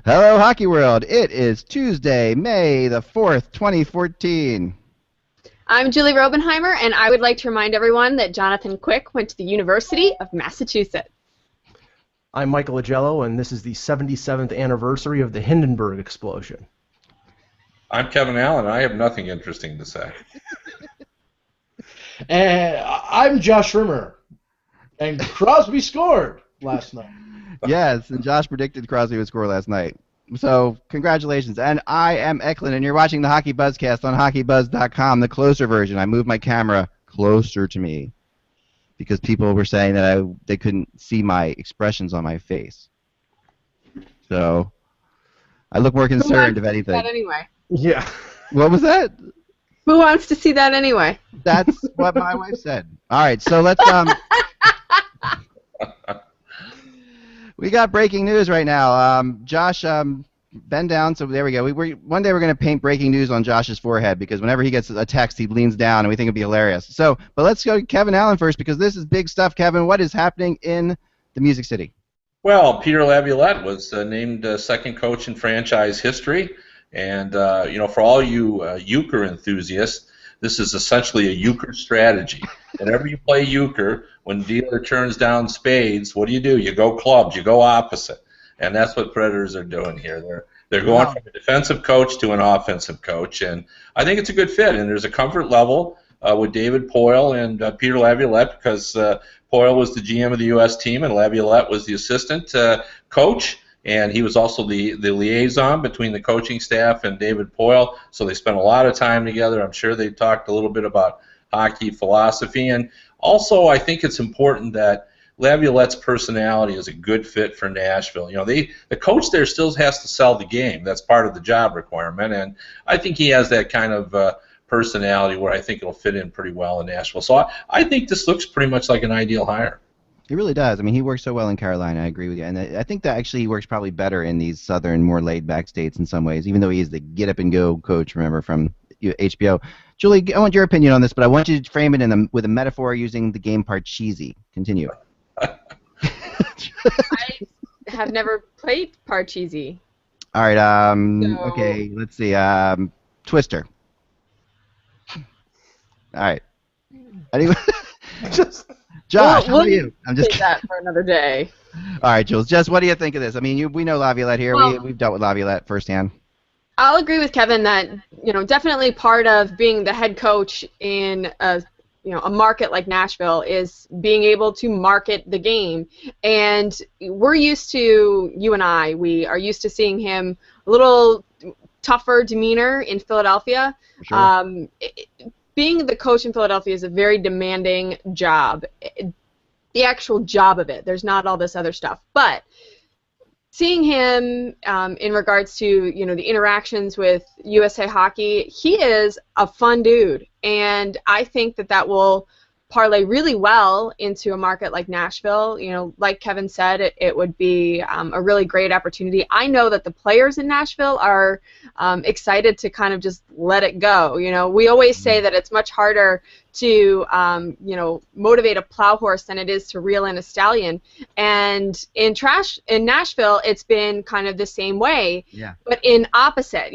Hello, Hockey World. It is Tuesday, May the 4th, 2014. I'm Julie Robenheimer, and I would like to remind everyone that Jonathan Quick went to the University of Massachusetts. I'm Michael Agello, and this is the 77th anniversary of the Hindenburg explosion. I'm Kevin Allen, and I have nothing interesting to say. And I'm Josh Rimmer, and Crosby scored last night. Yes, and Josh predicted Crosby would score last night. So, congratulations. And I am Eklund, and you're watching the HockeybuzzCast on HockeyBuzz.com, the closer version. I moved my camera closer to me because people were saying that they couldn't see my expressions on my face. So, I look more concerned, if anything. That anyway. Yeah. What was that? Who wants to see that anyway? That's what my wife said. All right, so let's we got breaking news right now. Josh, bend down. So there we go. One day we're going to paint breaking news on Josh's forehead because whenever he gets a text, he leans down, and we think it'd be hilarious. So, but let's go to Kevin Allen first because this is big stuff. Kevin, what is happening in the Music City? Well, Peter Laviolette was named second coach in franchise history. And, for all you euchre enthusiasts, this is essentially a euchre strategy. Whenever you play euchre, when dealer turns down spades, what do? You go clubs. You go opposite. And that's what Predators are doing here. They're going from a defensive coach to an offensive coach. And I think it's a good fit. And there's a comfort level with David Poile and Peter Laviolette because Poile was the GM of the U.S. team and Laviolette was the assistant coach. And he was also the liaison between the coaching staff and David Poile, so they spent a lot of time together. I'm sure they talked a little bit about hockey philosophy. And also, I think it's important that Laviolette's personality is a good fit for Nashville. The coach there still has to sell the game. That's part of the job requirement. And I think he has that kind of personality where I think it'll fit in pretty well in Nashville. So I think this looks pretty much like an ideal hire. He really does. I mean, he works so well in Carolina. I agree with you. And I think that actually he works probably better in these southern, more laid-back states in some ways, even though he is the get-up-and-go coach, remember, from HBO. Julie, I want your opinion on this, but I want you to frame it with a metaphor using the game Parcheesi. Continue. I have never played Parcheesi. All right. Okay, let's see. Twister. All right. Anyway, Josh, how about you? I'm just kidding. That for another day. All right, Jules. Jess, what do you think of this? I mean, we know Laviolette here. We've dealt with Laviolette firsthand. I'll agree with Kevin that definitely part of being the head coach in a market like Nashville is being able to market the game. And we're used to, you and I, we are used to seeing him a little tougher demeanor in Philadelphia. Sure. Being the coach in Philadelphia is a very demanding job. The actual job of it. There's not all this other stuff. But seeing him in regards to the interactions with USA Hockey, he is a fun dude, and I think that will parlay really well into a market like Nashville. Like Kevin said, it would be a really great opportunity. I know that the players in Nashville are excited to kind of just let it go. We always say that it's much harder to motivate a plow horse than it is to reel in a stallion. And in Nashville, it's been kind of the same way. Yeah. But in opposite,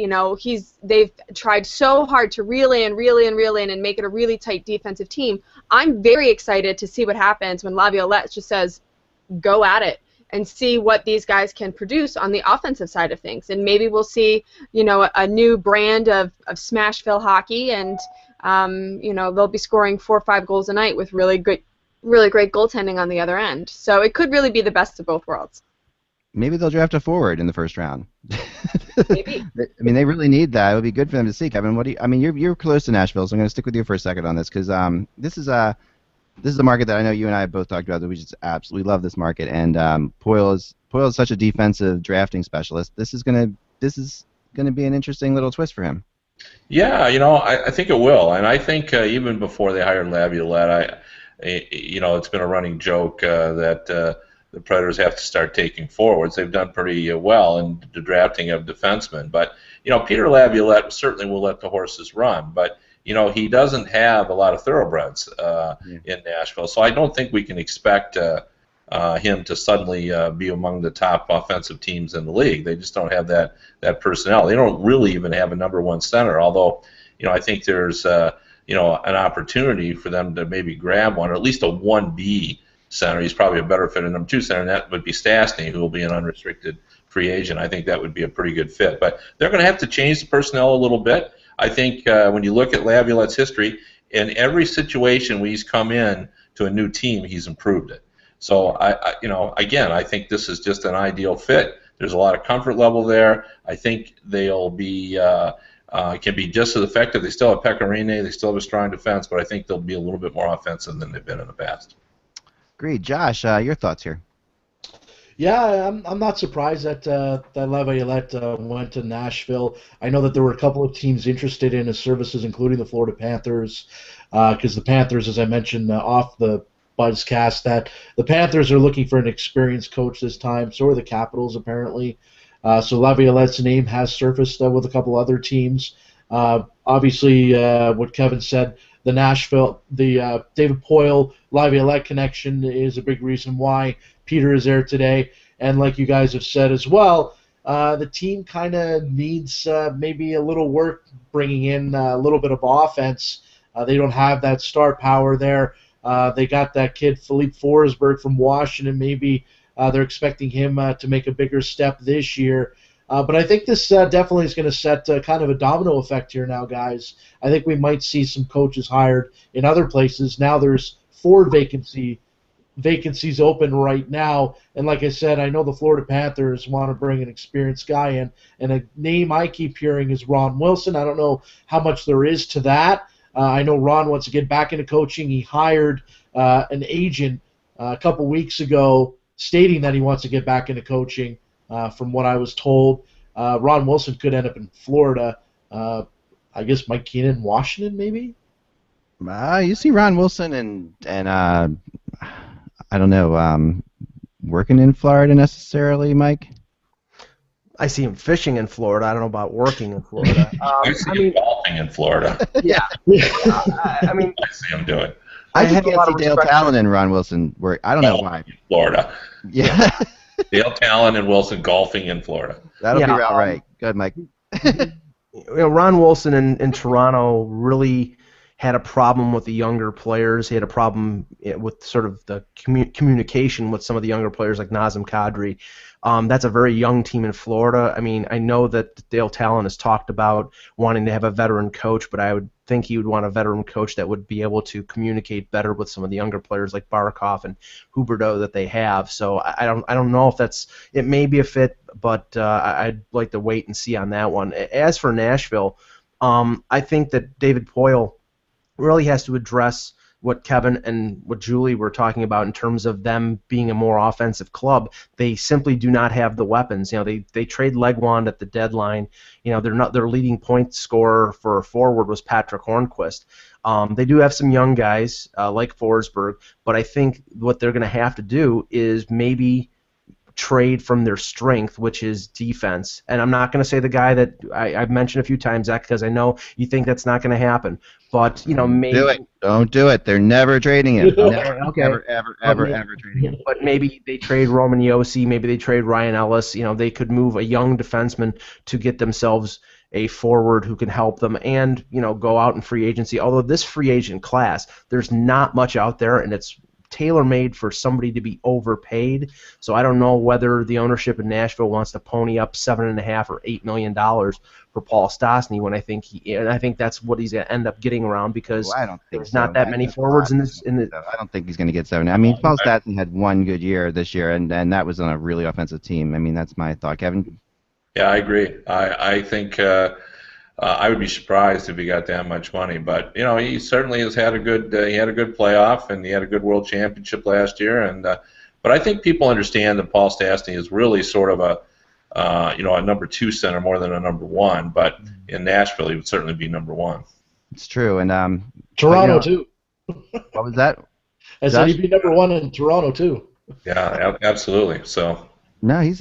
they've tried so hard to reel in, and make it a really tight defensive team. I'm very excited to see what happens when Laviolette just says, go at it, and see what these guys can produce on the offensive side of things. And maybe we'll see, a new brand of Smashville hockey, and they'll be scoring 4 or 5 goals a night with really great goaltending on the other end. So it could really be the best of both worlds. Maybe they'll draft a forward in the first round. Maybe. I mean, they really need that. It would be good for them to see. Kevin, you're close to Nashville, so I'm going to stick with you for a second on this because this is a market that I know you and I have both talked about that we just absolutely love this market. And Poile is such a defensive drafting specialist. This is going to be an interesting little twist for him. Yeah, I think it will, and I think even before they hired Laviolette, it's been a running joke that the Predators have to start taking forwards. They've done pretty well in the drafting of defensemen, but Peter Laviolette certainly will let the horses run, but he doesn't have a lot of thoroughbreds in Nashville, so I don't think we can expect him to suddenly be among the top offensive teams in the league. They just don't have that personnel. They don't really even have a number one center. Although, I think there's an opportunity for them to maybe grab one, or at least a 1B center. He's probably a better fit in number 2 center, and that would be Stastny, who will be an unrestricted free agent. I think that would be a pretty good fit. But they're going to have to change the personnel a little bit. I think when you look at Laviolette's history, in every situation when he's come in to a new team, he's improved it. So again, I think this is just an ideal fit. There's a lot of comfort level there. I think they'll be can be just as effective. They still have Pecorine. They still have a strong defense, but I think they'll be a little bit more offensive than they've been in the past. Agreed. Josh, your thoughts here? Yeah, I'm not surprised that Laviolette went to Nashville. I know that there were a couple of teams interested in his services, including the Florida Panthers, because the Panthers, as I mentioned off the buzzcast, that the Panthers are looking for an experienced coach this time. So are the Capitals, apparently. So Laviolette's name has surfaced with a couple other teams. Obviously, what Kevin said, the David Poile Laviolette connection is a big reason why Peter is there today. And like you guys have said as well, the team kind of needs maybe a little work bringing in a little bit of offense. They don't have that star power there. They got that kid Philippe Forsberg from Washington. Maybe they're expecting him to make a bigger step this year. But I think this definitely is going to set kind of a domino effect here now, guys. I think we might see some coaches hired in other places. Now there's 4 vacancies open right now. And like I said, I know the Florida Panthers want to bring an experienced guy in. And a name I keep hearing is Ron Wilson. I don't know how much there is to that. I know Ron wants to get back into coaching. He hired an agent a couple weeks ago stating that he wants to get back into coaching. From what I was told, Ron Wilson could end up in Florida. I guess Mike Keenan, Washington, maybe. You see Ron Wilson and I don't know, working in Florida necessarily, Mike. I see him fishing in Florida. I don't know about working in Florida. I see him golfing in Florida. Yeah. I see him do it. I can't see Dale Talon and Ron Wilson work. I don't know why. Florida. Yeah. Dale Talon and Wilson golfing in Florida. That'll be about right. Good, Mike. Ron Wilson in Toronto really had a problem with the younger players. He had a problem with sort of the communication with some of the younger players like Nazem Kadri. That's a very young team in Florida. I mean, I know that Dale Talon has talked about wanting to have a veteran coach, but I would think he would want a veteran coach that would be able to communicate better with some of the younger players like Barkov and Huberdeau that they have. So I don't know if it may be a fit, but I'd like to wait and see on that one. As for Nashville, I think that David Poile really has to address what Kevin and what Julie were talking about in terms of them being a more offensive club. They simply do not have the weapons. They trade Legwand at the deadline. Their leading point scorer for a forward was Patrick Hornquist. They do have some young guys like Forsberg, but I think what they're going to have to do is maybe trade from their strength, which is defense. And I'm not going to say the guy that I've mentioned a few times, Zach, because I know you think that's not going to happen. But maybe do it. Don't do it. They're never trading him. Okay. Ever trading him. But maybe they trade Roman Josi. Maybe they trade Ryan Ellis. They could move a young defenseman to get themselves a forward who can help them and go out in free agency. Although this free agent class, there's not much out there, and it's tailor-made for somebody to be overpaid. So I don't know whether the ownership in Nashville wants to pony up $7.5 or $8 million for Paul Stastny when I think that's what he's going to end up getting around because there's not that many forwards in this. I don't think he's going to get 7. I mean, Paul Stastny had one good year this year, and that was on a really offensive team. I mean, that's my thought, Kevin. Yeah, I agree. I think I would be surprised if he got that much money, but he certainly has had a good. He had a good playoff, and he had a good World Championship last year. And but I think people understand that Paul Stastny is really sort of a number 2 center more than a number 1. But in Nashville, he would certainly be number 1. It's true, and Toronto too. What was that? I said he'd be number 1 in Toronto too. Yeah, absolutely. So. No, he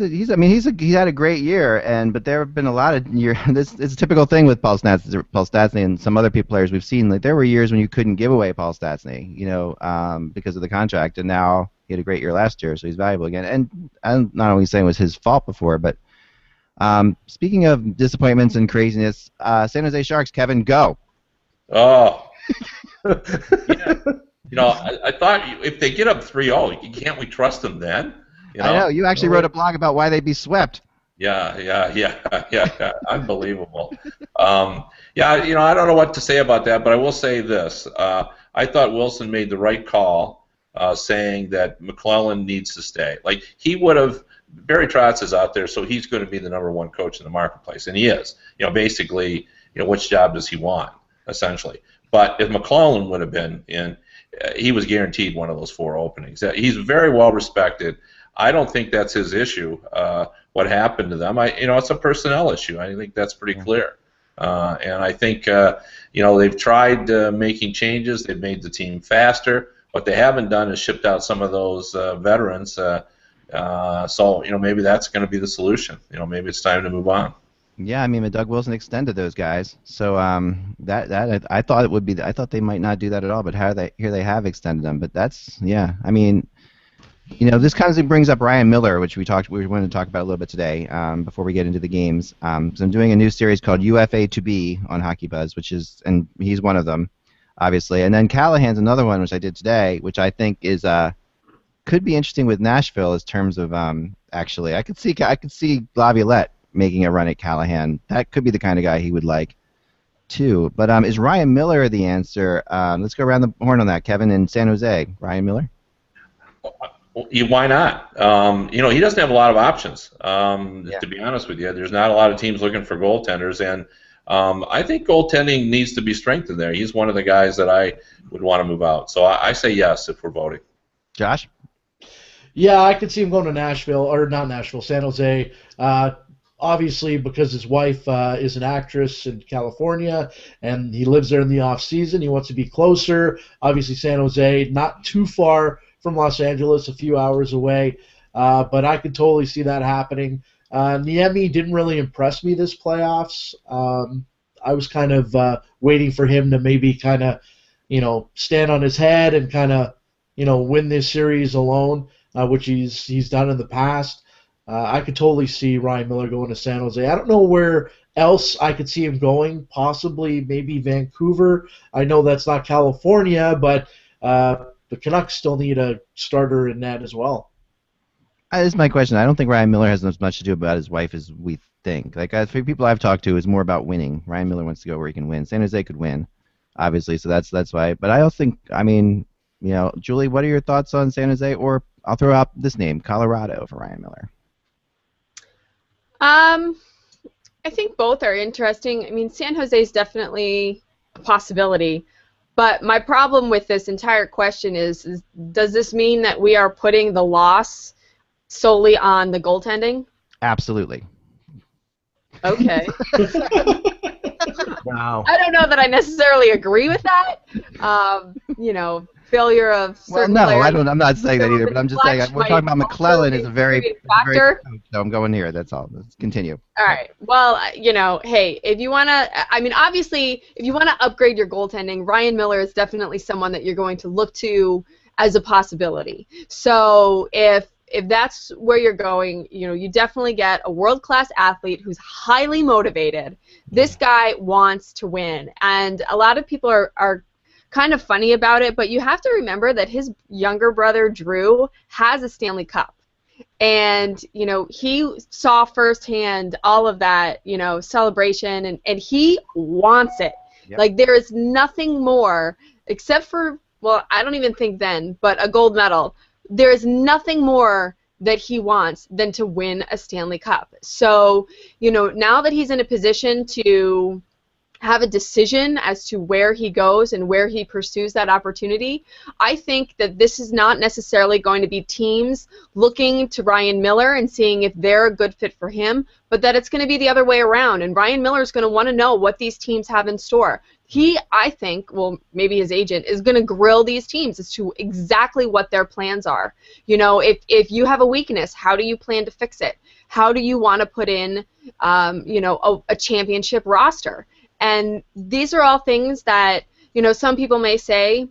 had a great year, but there have been a lot of years. This is a typical thing with Paul Stastny and some other players we've seen. Like there were years when you couldn't give away Paul Stastny, because of the contract, and now he had a great year last year, so he's valuable again. And I'm not only saying it was his fault before, but speaking of disappointments and craziness, San Jose Sharks, Kevin, go. Oh. Yeah. You know, I thought if they get up 3-0, can't we trust them then? You know? I know. You actually wrote a blog about why they'd be swept. Yeah. Unbelievable. Yeah, you know, I don't know what to say about that, but I will say this. I thought Wilson made the right call saying that McClellan needs to stay. Like, he would have – Barry Trotz is out there, so he's going to be the #1 coach in the marketplace, and he is. You know, basically, you know, which job does he want, essentially? But if McClellan would have been in, he was guaranteed one of those 4 openings. He's very well respected. I don't think that's his issue. What happened to them? You know, it's a personnel issue. I think that's pretty clear. And I think you know, they've tried making changes. They've made the team faster. What they haven't done is shipped out some of those veterans. So you know, maybe that's going to be the solution. You know, maybe it's time to move on. Yeah, I mean, Doug Wilson extended those guys, so that I thought it would be. I thought they might not do that at all, but here they have extended them. But that's, yeah. I mean, you know, this kind of brings up Ryan Miller, which we wanted to talk about a little bit today before we get into the games. So I'm doing a new series called UFA to Be on Hockey Buzz, and he's one of them, obviously. And then Callahan's another one, which I did today, which I think is could be interesting with Nashville in terms of actually I could see Laviolette making a run at Callahan. That could be the kind of guy he would like too. But is Ryan Miller the answer? Let's go around the horn on that. Kevin in San Jose. Ryan Miller? Why not? You know, he doesn't have a lot of options. To be honest with you, there's not a lot of teams looking for goaltenders, and I think goaltending needs to be strengthened there. He's one of the guys that I would want to move out. So I say yes if we're voting. Josh? Yeah, I could see him going to Nashville, or not Nashville, San Jose. Obviously, because his wife is an actress in California, and he lives there in the off season. He wants to be closer. Obviously, San Jose, not too far from Los Angeles, a few hours away. But I could totally see that happening. Niemi didn't really impress me this playoffs. I was kind of waiting for him to maybe kind of, you know, stand on his head and kind of, you know, win this series alone, which he's done in the past. I could totally see Ryan Miller going to San Jose. I don't know where else I could see him going. Possibly maybe Vancouver. I know that's not California, but the Canucks still need a starter in that as well. This is my question. I don't think Ryan Miller has as much to do about his wife as we think. Like, for people I've talked to, it's more about winning. Ryan Miller wants to go where he can win. San Jose could win, obviously, so that's why. But I also think, I mean, you know, Julie, what are your thoughts on San Jose? Or I'll throw out this name, Colorado, for Ryan Miller. I think both are interesting. I mean, San Jose is definitely a possibility. But my problem with this entire question is does this mean that we are putting the loss solely on the goaltending? Absolutely. Okay. Wow. I don't know that I necessarily agree with that. You know, failure of certain players. I'm not saying that either, but I'm just saying we're talking about McClellan is a very factor. So I'm going here. That's all. Let's continue. All right. Well, you know, hey, if you want to, I mean, obviously, if you want to upgrade your goaltending, Ryan Miller is definitely someone that you're going to look to as a possibility. So if that's where you're going, you know, you definitely get a world-class athlete who's highly motivated. This guy wants to win, and a lot of people are kind of funny about it, but you have to remember that his younger brother Drew has a Stanley Cup, and you know, he saw firsthand all of that, you know, celebration, and he wants it. Yep. Like, there is nothing more except for, well, I don't even think then, but a gold medal. There is nothing more that he wants than to win a Stanley Cup. So, you know, now that he's in a position to have a decision as to where he goes and where he pursues that opportunity, I think that this is not necessarily going to be teams looking to Ryan Miller and seeing if they're a good fit for him, but that it's going to be the other way around, and Ryan Miller is going to want to know what these teams have in store. He, I think, well, maybe his agent, is going to grill these teams as to exactly what their plans are. You know, if you have a weakness, how do you plan to fix it? How do you want to put in, you know, a championship roster? And these are all things that, you know, some people may say,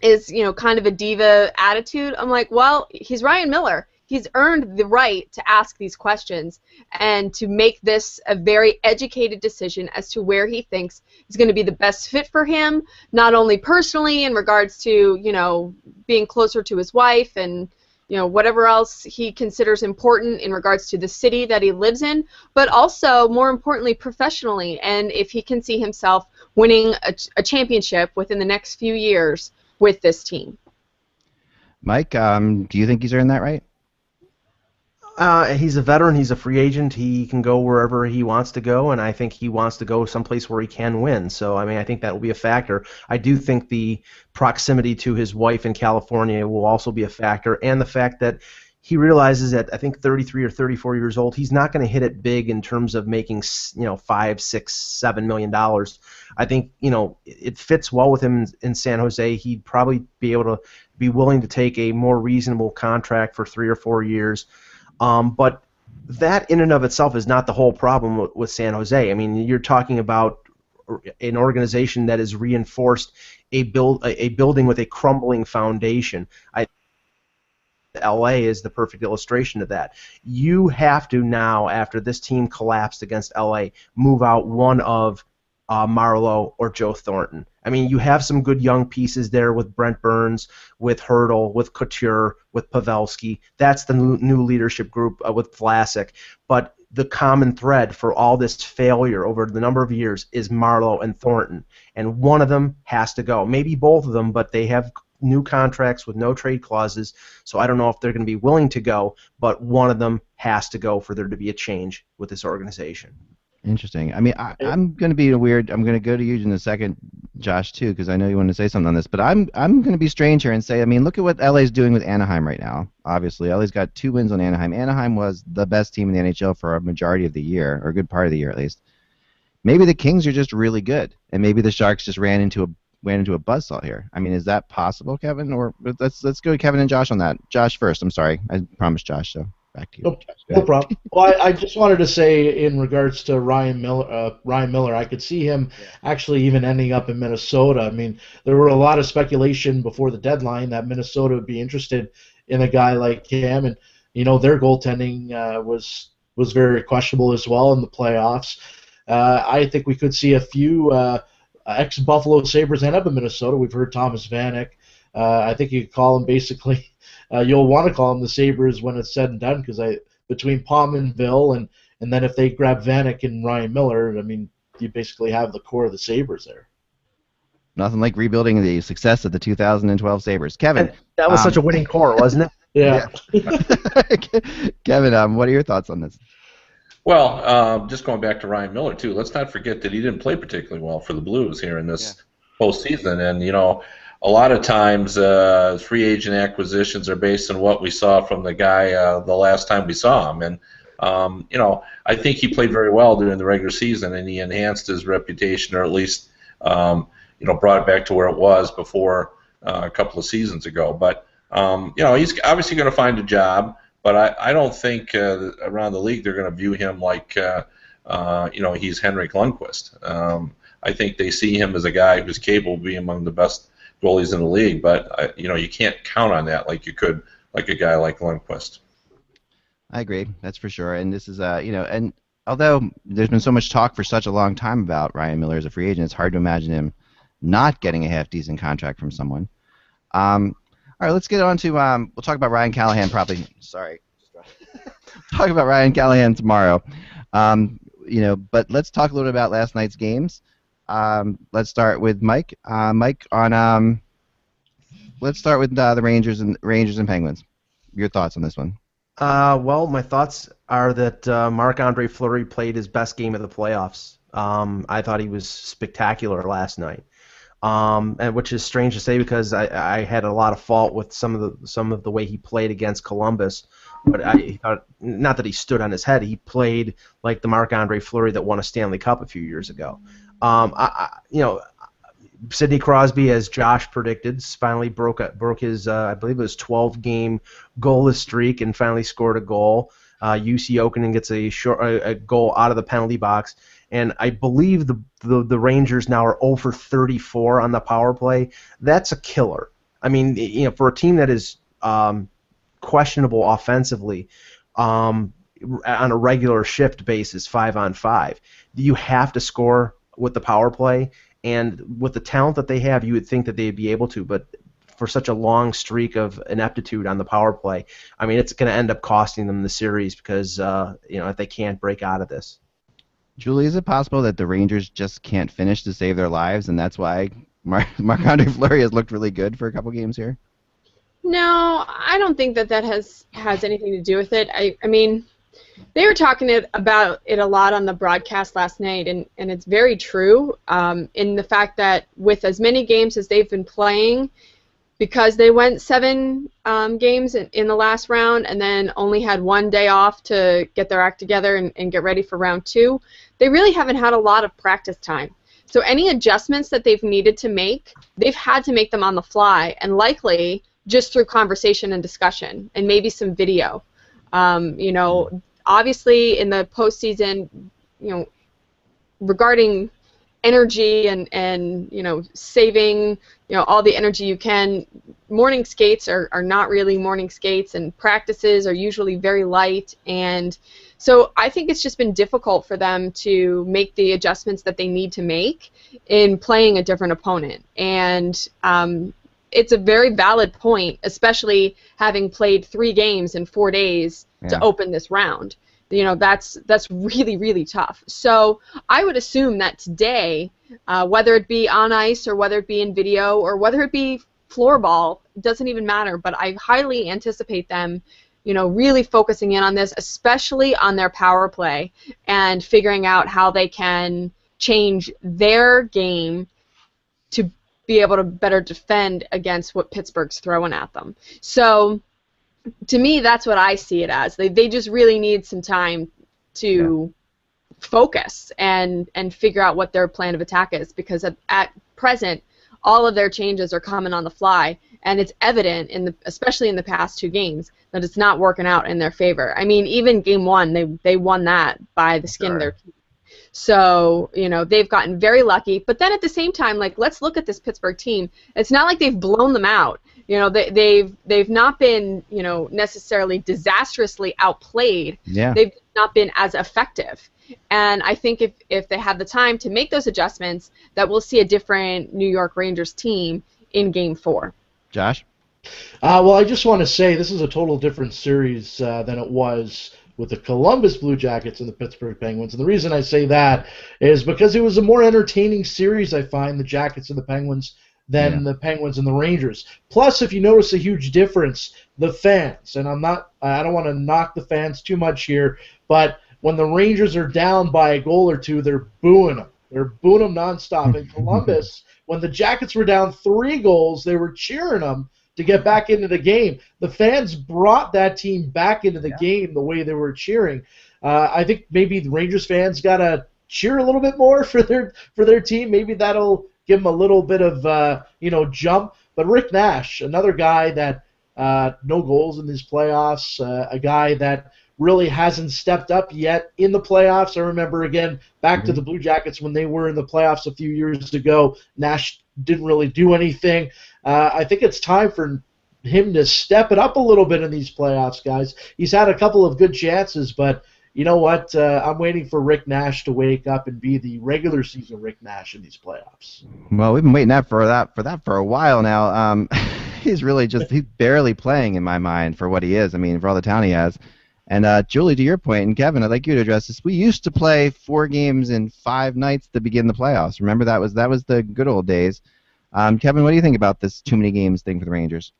is, kind of a diva attitude. I'm like, well, he's Ryan Miller. He's earned the right to ask these questions and to make this a very educated decision as to where he thinks is going to be the best fit for him, not only personally in regards to, being closer to his wife and, whatever else he considers important in regards to the city that he lives in, but also, more importantly, professionally, and if he can see himself winning a championship within the next few years with this team. Mike, do you think he's earned that right? He's a veteran. He's a free agent. He can go wherever he wants to go, and I think he wants to go someplace where he can win. So, I think that will be a factor. I do think the proximity to his wife in California will also be a factor, and the fact that he realizes at, I think, 33 or 34 years old, he's not going to hit it big in terms of making, $5, $6, $7 million. I think, it fits well with him in San Jose. He'd probably be able to be willing to take a more reasonable contract for 3 or 4 years. But that in and of itself is not the whole problem with San Jose. You're talking about an organization that has reinforced a building with a crumbling foundation. LA is the perfect illustration of that. You have to now, after this team collapsed against LA, move out one of Marlowe or Joe Thornton. You have some good young pieces there with Brent Burns, with Hurdle, with Couture, with Pavelski. That's the new leadership group with Vlasic. But the common thread for all this failure over the number of years is Marlowe and Thornton. And one of them has to go. Maybe both of them, but they have new contracts with no trade clauses, so I don't know if they're going to be willing to go, but one of them has to go for there to be a change with this organization. Interesting. I'm going to be I'm going to go to you in a second, Josh, too, because I know you want to say something on this, but I'm going to be strange here and say, look at what LA's doing with Anaheim right now. Obviously, LA's got 2 wins on Anaheim. Anaheim was the best team in the NHL for a majority of the year, or a good part of the year at least. Maybe the Kings are just really good, and maybe the Sharks just ran into a buzzsaw here. Is that possible, Kevin? Or let's go to Kevin and Josh on that. Josh first. I'm sorry. I promised Josh, so back to you. No problem. Well, I just wanted to say in regards to Ryan Miller, I could see him actually even ending up in Minnesota. There were a lot of speculation before the deadline that Minnesota would be interested in a guy like him, and their goaltending was very questionable as well in the playoffs. I think we could see a few ex-Buffalo Sabres end up in Minnesota. We've heard Thomas Vanek. I think you could call him basically. You'll want to call him the Sabres when it's said and done, because between Pominville and then if they grab Vanek and Ryan Miller, you basically have the core of the Sabres there. Nothing like rebuilding the success of the 2012 Sabres. Kevin. And that was such a winning core, wasn't it? Yeah. Kevin, what are your thoughts on this? Well, just going back to Ryan Miller, too, let's not forget that he didn't play particularly well for the Blues here in this postseason. And, a lot of times free agent acquisitions are based on what we saw from the guy the last time we saw him. And, I think he played very well during the regular season, and he enhanced his reputation, or at least, brought it back to where it was before a couple of seasons ago. But, he's obviously going to find a job. But I don't think around the league they're going to view him like, he's Henrik Lundqvist. I think they see him as a guy who's capable of being among the best goalies in the league. But, you can't count on that like you could like a guy like Lundqvist. I agree. That's for sure. And this is, and although there's been so much talk for such a long time about Ryan Miller as a free agent, it's hard to imagine him not getting a half-decent contract from someone. All right, let's get on to we'll talk about Ryan Callahan probably. Sorry, talk about Ryan Callahan tomorrow. But let's talk a little bit about last night's games. Let's start with Mike. Mike, on let's start with the Rangers and Penguins. Your thoughts on this one? Well, my thoughts are that Marc-Andre Fleury played his best game of the playoffs. I thought he was spectacular last night. And which is strange to say because I had a lot of fault with some of the way he played against Columbus, but I thought not that he stood on his head. He played like the Marc-Andre Fleury that won a Stanley Cup a few years ago. Sidney Crosby, as Josh predicted, finally broke his I believe it was 12-game goalless streak and finally scored a goal. UC Jokinen gets a goal out of the penalty box. And I believe the Rangers now are 0 for 34 on the power play. That's a killer. I mean, for a team that is questionable offensively on a regular shift basis, 5-on-5, you have to score with the power play, and with the talent that they have, you would think that they'd be able to, but for such a long streak of ineptitude on the power play, I mean, it's going to end up costing them the series because if they can't break out of this. Julie, is it possible that the Rangers just can't finish to save their lives, and that's why Marc-Andre Fleury has looked really good for a couple games here? No, I don't think that has anything to do with it. I mean, they were talking about it a lot on the broadcast last night, and it's very true in the fact that with as many games as they've been playing, because they went 7 games in the last round and then only had 1 day off to get their act together and get ready for round 2, they really haven't had a lot of practice time. So any adjustments that they've needed to make, they've had to make them on the fly, and likely just through conversation and discussion and maybe some video. Obviously in the postseason, regarding energy and saving all the energy you can, morning skates are not really morning skates, and practices are usually very light, and so I think it's just been difficult for them to make the adjustments that they need to make in playing a different opponent. And it's a very valid point, especially having played 3 games in 4 days to open this round. That's really, really tough. So I would assume that today, whether it be on ice or whether it be in video or whether it be floorball, it doesn't even matter. But I highly anticipate them, really focusing in on this, especially on their power play and figuring out how they can change their game to be able to better defend against what Pittsburgh's throwing at them. So to me, that's what I see it as. They just really need some time to focus and figure out what their plan of attack is, because at present, all of their changes are coming on the fly, and it's evident especially in the past 2 games that it's not working out in their favor. I mean, even game 1, they won that by the skin of their teeth. So, they've gotten very lucky. But then at the same time, let's look at this Pittsburgh team. It's not like they've blown them out. They've not been, necessarily disastrously outplayed. Yeah. They've not been as effective. And I think if they have the time to make those adjustments, that we'll see a different New York Rangers team in Game 4. Josh? Well, I just want to say this is a total different series than it was with the Columbus Blue Jackets and the Pittsburgh Penguins. And the reason I say that is because it was a more entertaining series, I find, the Jackets and the Penguins, than the Penguins and the Rangers. Plus, if you notice a huge difference, the fans, and I don't want to knock the fans too much here, but when the Rangers are down by a goal or 2, they're booing them. They're booing them nonstop. In Columbus, when the Jackets were down 3 goals, they were cheering them to get back into the game. The fans brought that team back into the game the way they were cheering. I think maybe the Rangers fans got to cheer a little bit more for their team. Maybe that'll give them a little bit of jump. But Rick Nash, another guy that no goals in these playoffs, a guy that really hasn't stepped up yet in the playoffs. I remember, again, back to the Blue Jackets when they were in the playoffs a few years ago, Nash didn't really do anything. I think it's time for him to step it up a little bit in these playoffs, guys. He's had a couple of good chances, but you know what? I'm waiting for Rick Nash to wake up and be the regular season Rick Nash in these playoffs. Well, we've been waiting for that for a while now. He's barely playing in my mind for what he is. I mean, for all the talent he has. And Julie, to your point, and Kevin, I'd like you to address this. We used to play 4 games in 5 nights to begin the playoffs. Remember, that was the good old days. Kevin, what do you think about this too many games thing for the Rangers?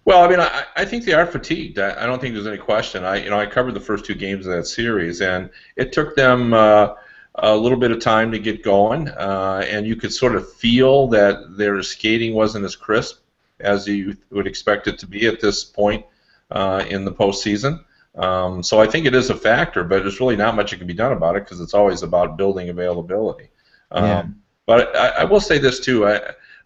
Well, I mean, I think they are fatigued. I don't think there's any question. I covered the first 2 games of that series, and it took them a little bit of time to get going, and you could sort of feel that their skating wasn't as crisp as you would expect it to be at this point in the postseason. So I think it is a factor, but there's really not much that can be done about it because it's always about building availability. But I will say this too: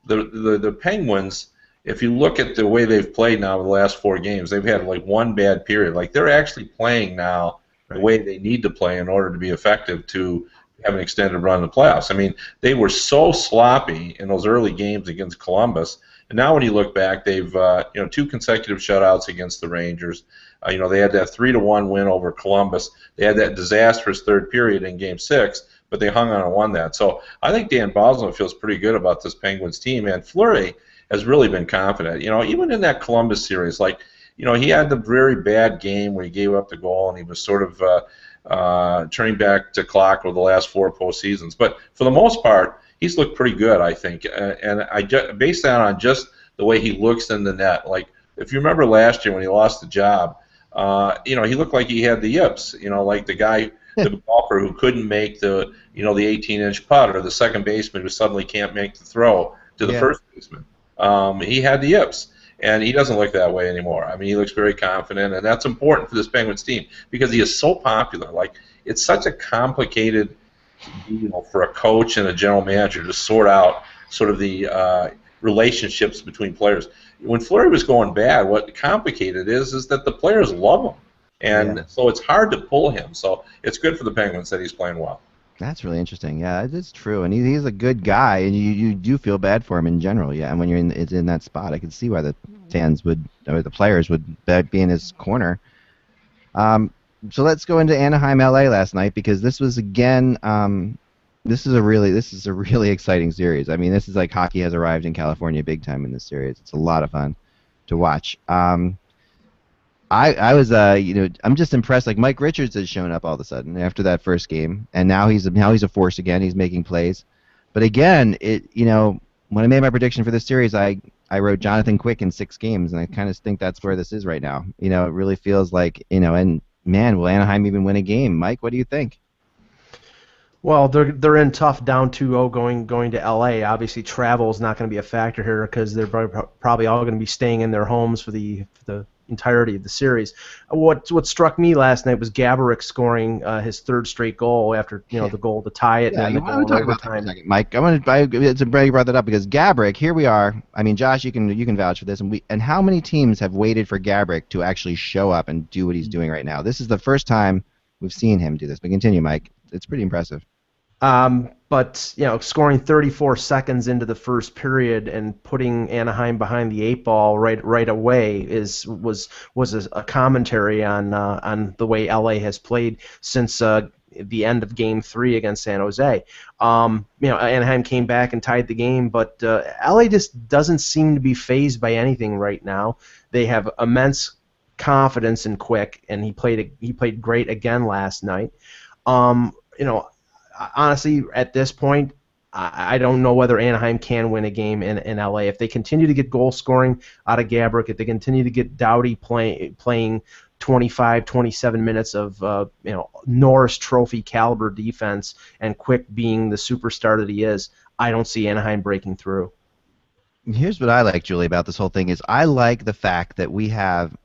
the Penguins, if you look at the way they've played now the last 4 games, they've had like 1 bad period. Like they're actually playing now the way they need to play in order to be effective to have an extended run in the playoffs. I mean, they were so sloppy in those early games against Columbus. And now when you look back, they've 2 consecutive shutouts against the Rangers. They had that 3-1 win over Columbus. They had that disastrous third period in Game 6, but they hung on and won that. So I think Dan Boswell feels pretty good about this Penguins team, and Fleury has really been confident. Even in that Columbus series, he had the very bad game where he gave up the goal, and he was sort of turning back the clock over the last 4 postseasons. But for the most part, he's looked pretty good, I think. And based on just the way he looks in the net. Like, if you remember last year when he lost the job, he looked like he had the yips. Like the guy, the golfer who couldn't make the 18-inch putt, or the second baseman who suddenly can't make the throw to the first baseman. He had the yips. And he doesn't look that way anymore. I mean, he looks very confident, and that's important for this Penguins team because he is so popular. Like, it's such a complicated deal for a coach and a general manager to sort out sort of the relationships between players. When Fleury was going bad, what complicated is that the players love him, and so it's hard to pull him. So it's good for the Penguins that he's playing well. That's really interesting. Yeah, it's true, and he's a good guy, and you do feel bad for him in general. Yeah, and when you're in that spot, I can see why the fans would, or the players would, be in his corner. So let's go into Anaheim, LA last night, because this was again, this is a really exciting series. I mean, this is like hockey has arrived in California big time in this series. It's a lot of fun to watch. I was, I'm just impressed. Like, Mike Richards has shown up all of a sudden after that first game, and now he's a force again. He's making plays, but again, when I made my prediction for this series, I wrote Jonathan Quick in 6 games, and I kind of think that's where this is right now. It really feels like, and man, will Anaheim even win a game? Mike, what do you think? Well, they're in tough, down 2-0 going to LA. Obviously, travel is not going to be a factor here because they're probably all going to be staying in their homes for the entirety of the series. What struck me last night was Gaborik scoring his 3rd straight goal after the goal to tie it. Yeah, and the goal in overtime. Mike, it's great you brought that up because Gaborik, here we are. I mean, Josh, you can vouch for this, and how many teams have waited for Gaborik to actually show up and do what he's doing right now? This is the first time we've seen him do this. But continue, Mike. It's pretty impressive. But scoring 34 seconds into the first period and putting Anaheim behind the 8 ball right away was a commentary on the way LA has played since the end of Game 3 against San Jose. Anaheim came back and tied the game, but LA just doesn't seem to be fazed by anything right now. They have immense confidence in Quick, and he played great again last night. Honestly, at this point, I don't know whether Anaheim can win a game in LA. If they continue to get goal scoring out of Gaborik, if they continue to get Doughty playing 25, 27 minutes of Norris Trophy caliber defense, and Quick being the superstar that he is, I don't see Anaheim breaking through. Here's what I like, Julie, about this whole thing is I like the fact that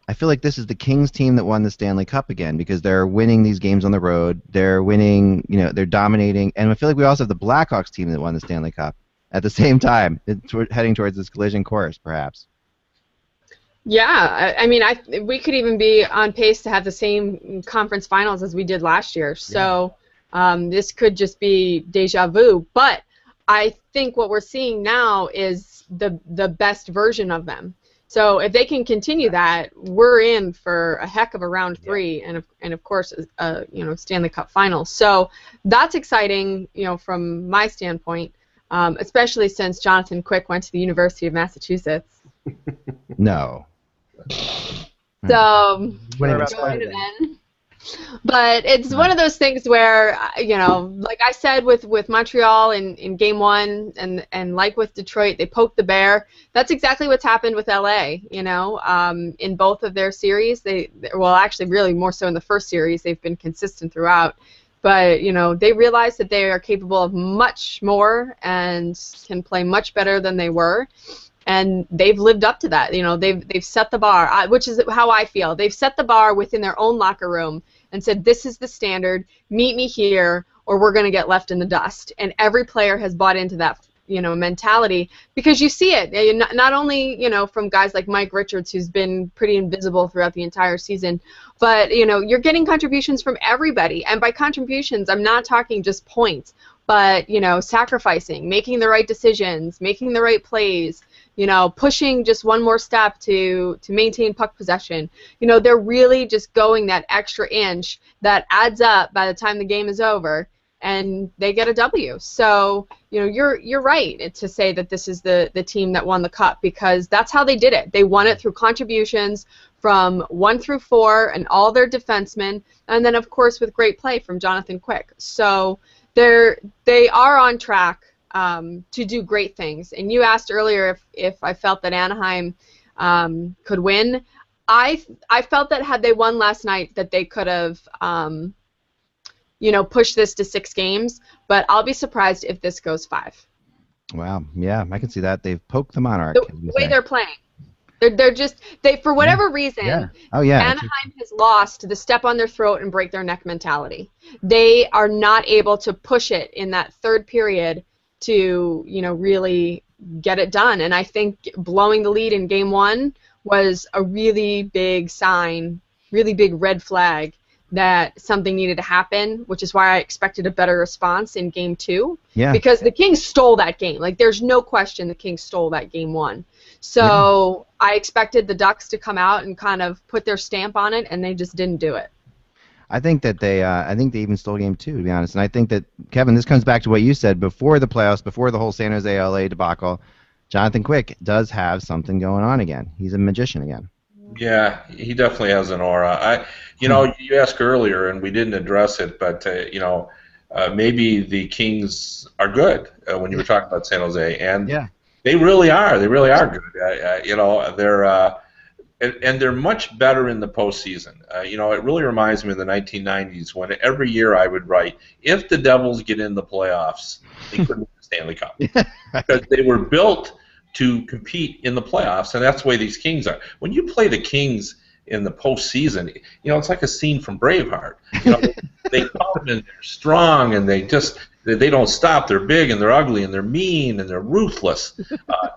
I feel like this is the Kings team that won the Stanley Cup again because they're winning these games on the road. They're winning, they're dominating. And I feel like we also have the Blackhawks team that won the Stanley Cup at the same time, heading towards this collision course, perhaps. Yeah, I mean, we could even be on pace to have the same conference finals as we did last year. So this could just be deja vu. But I think what we're seeing now is the best version of them. So if they can continue that, we're in for a heck of a round 3, and of course, Stanley Cup Finals. So that's exciting, from my standpoint, especially since Jonathan Quick went to the University of Massachusetts. No. So but it's one of those things where, like I said with Montreal in Game 1 and like with Detroit, they poked the bear. That's exactly what's happened with LA, in both of their series. Actually really more so in the first series. They've been consistent throughout. But, they realized that they are capable of much more and can play much better than they were. And they've lived up to that. They've set the bar, which is how I feel. They've set the bar within their own locker room and said, this is the standard, meet me here, or we're going to get left in the dust. And every player has bought into that, mentality, because you see it, not only, from guys like Mike Richards, who's been pretty invisible throughout the entire season, but, you're getting contributions from everybody. And by contributions, I'm not talking just points, but, sacrificing, making the right decisions, making the right plays, pushing just one more step to maintain puck possession. They're really just going that extra inch that adds up by the time the game is over, and they get a W. So, you're right to say that this is the team that won the cup, because that's how they did it. They won it through contributions from 1 through 4 and all their defensemen, and then of course with great play from Jonathan Quick. So they are on track to do great things. And you asked earlier if I felt that Anaheim could win. I felt that had they won last night, that they could have pushed this to 6 games. But I'll be surprised if this goes 5. Wow. Yeah, I can see that. They've poked the Monarch. The way they're playing. They're just for whatever reason. Yeah. Oh yeah. Anaheim has lost the step on their throat and break their neck mentality. They are not able to push it in that third period to really get it done. And I think blowing the lead in Game 1 was a really big sign, really big red flag that something needed to happen, which is why I expected a better response in Game 2. Yeah. Because the Kings stole that game. Like, there's no question the Kings stole that Game 1. So I expected the Ducks to come out and kind of put their stamp on it, and they just didn't do it. I think that they even stole Game 2, to be honest. And I think that, Kevin, this comes back to what you said before the playoffs, before the whole San Jose LA debacle. Jonathan Quick does have something going on again. He's a magician again. Yeah, he definitely has an aura. You asked earlier, and we didn't address it, but maybe the Kings are good when you were talking about San Jose, and they really are. They really are good. They're much better in the postseason. It really reminds me of the 1990s when every year I would write, if the Devils get in the playoffs, they couldn't win the Stanley Cup. Because they were built to compete in the playoffs, and that's the way these Kings are. When you play the Kings in the postseason, it's like a scene from Braveheart. They come and they're strong, and they don't stop. They're big and they're ugly and they're mean and they're ruthless.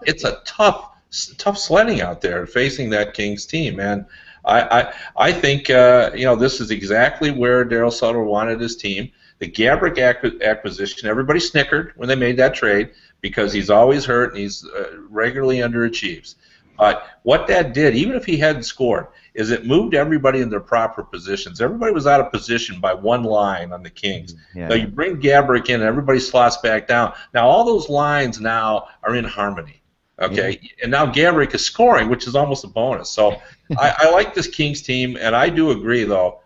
It's a tough sledding out there facing that Kings team, and I think this is exactly where Darryl Sutter wanted his team. The Gabrick acquisition, everybody snickered when they made that trade because he's always hurt and he's regularly underachieves. But what that did, even if he hadn't scored, is it moved everybody in their proper positions. Everybody was out of position by one line on the Kings. Yeah. Now you bring Gabrick in, and everybody slots back down. Now all those lines now are in harmony. Okay, and now Gabrick is scoring, which is almost a bonus. So I like this Kings team, and I do agree, though.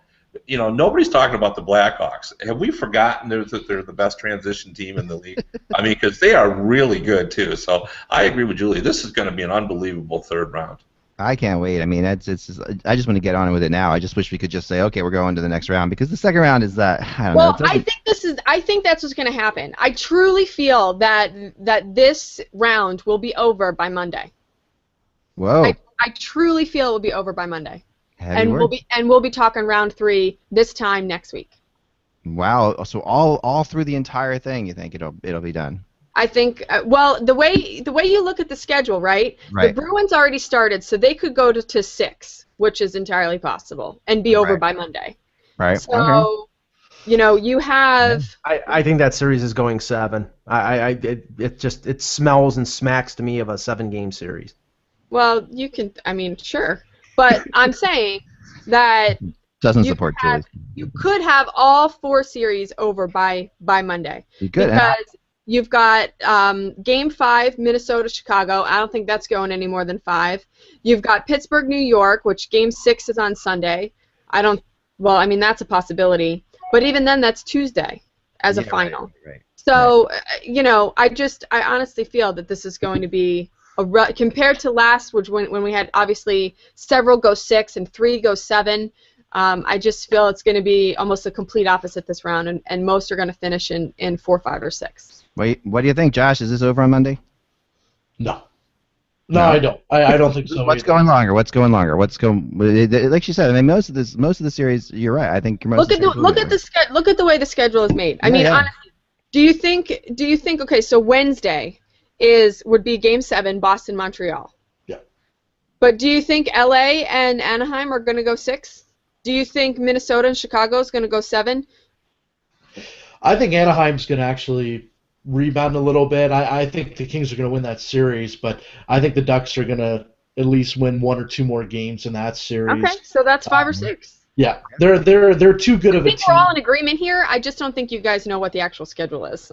Nobody's talking about the Blackhawks. Have we forgotten that they're the best transition team in the league? I mean, because they are really good, too. So I agree with Julie. This is going to be an unbelievable third round. I can't wait. I mean, I just want to get on with it now. I just wish we could just say, okay, we're going to the next round, because the second round is I don't know. I think that's what's going to happen. I truly feel that this round will be over by Monday. Whoa. I truly feel it will be over by Monday. Heavy word. We'll be talking round 3 this time next week. Wow. So all through the entire thing, you think it'll be done? I think, the way you look at the schedule, right? The Bruins already started, so they could go to 6, which is entirely possible, and be over by Monday. Right. So, you have. I think that series is going 7. It smells and smacks to me of a 7-game series. Well, you can. I mean, sure, but I'm saying that doesn't support Julie. You could have all 4 series over by Monday. You could. Because you've got Game 5, Minnesota, Chicago. I don't think that's going any more than 5. You've got Pittsburgh, New York, which Game 6 is on Sunday. That's a possibility. But even then, that's Tuesday as a final. Right. So, I honestly feel that this is going to be compared to last, which when we had obviously several go 6 and 3 go 7. I just feel it's going to be almost a complete opposite this round, and most are going to finish in 4, 5, or 6. What do you think, Josh? Is this over on Monday? No, I don't. I don't think so. What's going longer? Like she said, I mean, most of the series, you're right. I think look at the way the schedule is made. Honestly, do you think? Okay, so Wednesday would be Game 7, Boston, Montreal. Yeah. But do you think LA and Anaheim are going to go 6? Do you think Minnesota and Chicago is going to go 7? I think Anaheim's going to actually rebound a little bit. I think the Kings are going to win that series, but I think the Ducks are going to at least win one or two more games in that series. Okay, so that's 5 or 6. Yeah, they're too good of a I think team. we're all in agreement here. I just don't think you guys know what the actual schedule is.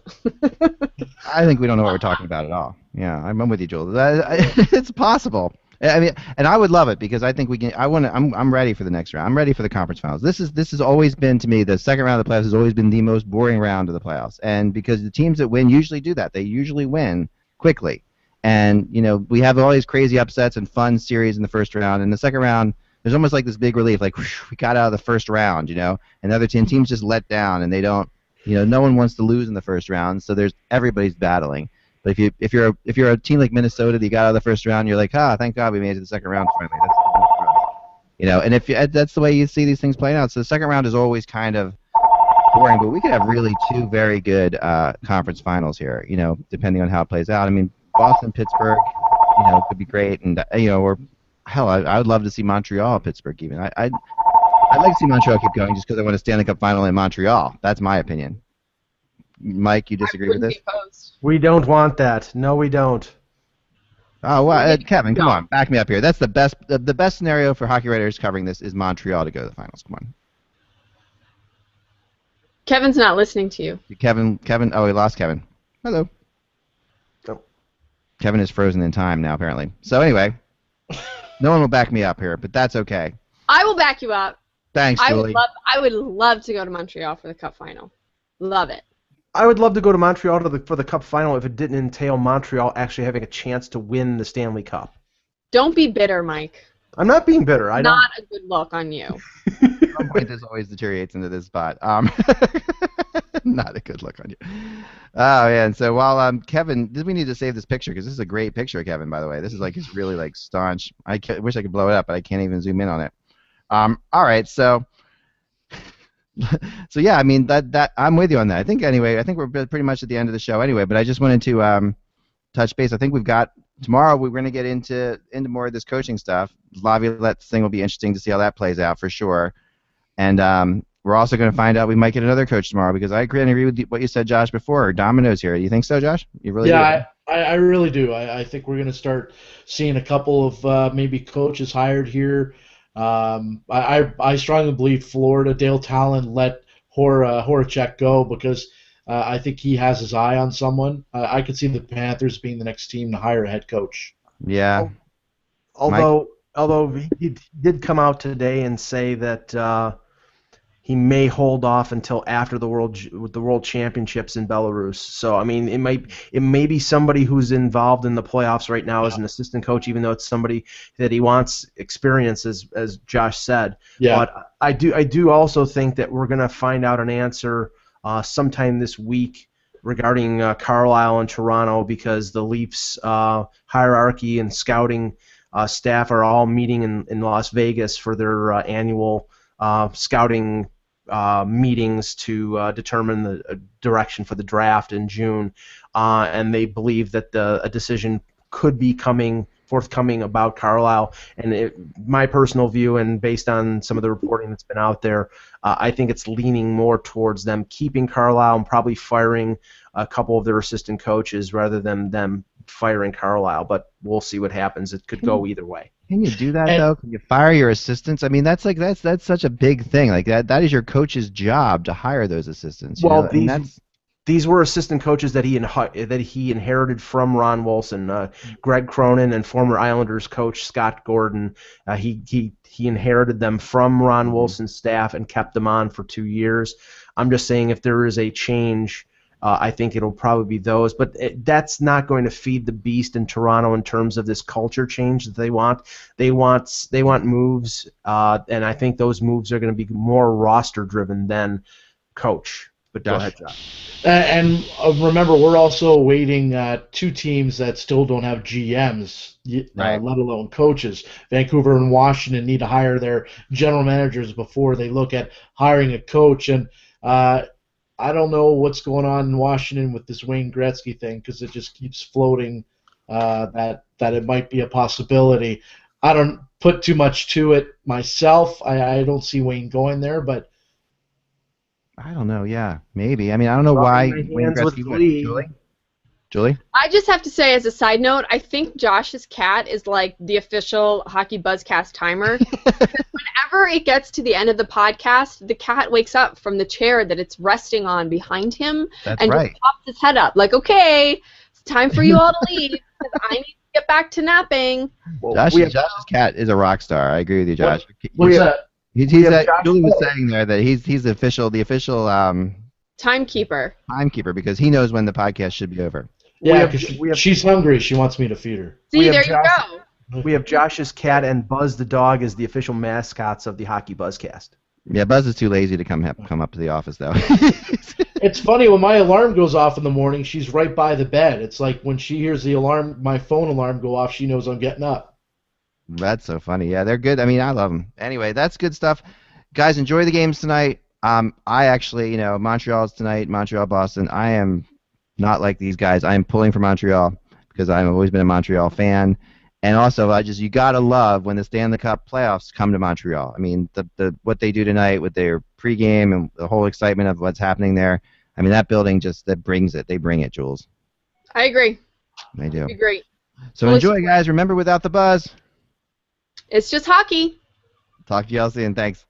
I think we don't know what we're talking about at all. Yeah, I'm with you, Joel. It's possible. I mean, and I would love it because I think we can. I'm ready for the next round. I'm ready for the conference finals. This has always been, to me, the second round of the playoffs has always been the most boring round of the playoffs. And because the teams that win usually do that, they usually win quickly. And we have all these crazy upsets and fun series in the first round. In the second round, there's almost like this big relief, like whoosh, we got out of the first round, and the other teams just let down, and they don't, no one wants to lose in the first round, so everybody's battling. But if you're a team like Minnesota that you got out of the first round, you're like, thank God we made it to the second round finally. That's and that's the way you see these things playing out. So the second round is always kind of boring, but we could have really two very good conference finals here, depending on how it plays out. I mean, Boston, Pittsburgh, could be great, and or hell, I would love to see Montreal, Pittsburgh even. I'd like to see Montreal keep going just because I want a Stanley Cup final in Montreal. That's my opinion. Mike, you disagree with this? We don't want that. No, we don't. Oh, well, Kevin, come on, back me up here. That's the best scenario for hockey writers covering this is Montreal to go to the finals. Come on. Kevin's not listening to you. Kevin. Oh, we lost Kevin. Hello. Oh. Kevin is frozen in time now, apparently. So anyway. No one will back me up here, but that's okay. I will back you up. Thanks, Julie. I would love to go to Montreal for the Cup final. Love it. I would love to go to Montreal for the Cup final if it didn't entail Montreal actually having a chance to win the Stanley Cup. Don't be bitter, Mike. I'm not being bitter. Not a good look on you. At some point, this always deteriorates into this spot. Not a good look on you. Oh, yeah, and so while Kevin, we need to save this picture because this is a great picture of Kevin, by the way. This is like his really like staunch. I wish I could blow it up, but I can't even zoom in on it. All right, so yeah, I mean that I'm with you on that. I think we're pretty much at the end of the show anyway. But I just wanted to touch base. I think we've got tomorrow. We're going to get into more of this coaching stuff. Laviolette thing will be interesting to see how that plays out for sure. And we're also going to find out we might get another coach tomorrow because I agree with what you said, Josh, before. Domino's here. Do you think so, Josh? You really? Yeah, I really do. I think we're going to start seeing a couple of maybe coaches hired here. I strongly believe Florida, Dale Talon let Horacek go because I think he has his eye on someone. I could see the Panthers being the next team to hire a head coach. Yeah. Although he did come out today and say that he may hold off until after the World Championships in Belarus. So I mean, it may be somebody who's involved in the playoffs right now as an assistant coach, even though it's somebody that he wants experience, as Josh said. Yeah. But I do also think that we're going to find out an answer sometime this week regarding Carlisle and Toronto because the Leafs hierarchy and scouting staff are all meeting in Las Vegas for their annual scouting meetings to determine the direction for the draft in June, and they believe that a decision could be forthcoming about Carlisle. And my personal view, and based on some of the reporting that's been out there, I think it's leaning more towards them keeping Carlisle and probably firing a couple of their assistant coaches rather than them firing Carlisle. But we'll see what happens. It could go either way. Can you do that though? Can you fire your assistants? I mean, that's such a big thing. Like that is your coach's job to hire those assistants. Well, these were assistant coaches that he inherited from Ron Wilson, Greg Cronin, and former Islanders coach Scott Gordon. He inherited them from Ron Wilson's staff and kept them on for 2 years. I'm just saying if there is a change, I think it'll probably be those, but that's not going to feed the beast in Toronto in terms of this culture change that they want. They want moves, and I think those moves are going to be more roster driven than coach. But go ahead, Josh. And remember, we're also awaiting two teams that still don't have GMs, right. Let alone coaches. Vancouver and Washington need to hire their general managers before they look at hiring a coach. And I don't know what's going on in Washington with this Wayne Gretzky thing because it just keeps floating that it might be a possibility. I don't put too much to it myself. I don't see Wayne going there, but I don't know. Yeah, maybe. I mean, I don't know why Wayne Gretzky went. Julie? Julie? I just have to say, as a side note, I think Josh's cat is like the official HockeybuzzCast timer. Because whenever it gets to the end of the podcast, the cat wakes up from the chair that it's resting on behind him That's and right. just pops his head up, like, okay, it's time for you all to leave because I need to get back to napping. Josh's cat is a rock star. I agree with you, Josh. What's that? Julie was saying there that he's the official Timekeeper. because he knows when the podcast should be over. Yeah, because she's hungry. She wants me to feed her. See, there you go. We have Josh's cat and Buzz the dog as the official mascots of the HockeybuzzCast. Yeah, Buzz is too lazy to come up to the office, though. It's funny, when my alarm goes off in the morning, she's right by the bed. It's like when she hears the alarm, my phone alarm go off, she knows I'm getting up. That's so funny. Yeah, they're good. I mean, I love them. Anyway, that's good stuff. Guys, enjoy the games tonight. I actually, Montreal's tonight, Montreal-Boston. I am not like these guys. I am pulling for Montreal because I've always been a Montreal fan. And also, you gotta love when the Stanley Cup playoffs come to Montreal. I mean, the what they do tonight with their pregame and the whole excitement of what's happening there. I mean, that building that brings it. They bring it, Jules. I agree. They do. I agree. So enjoy, guys. Remember, without the buzz, it's just hockey. Talk to y'all soon. Thanks.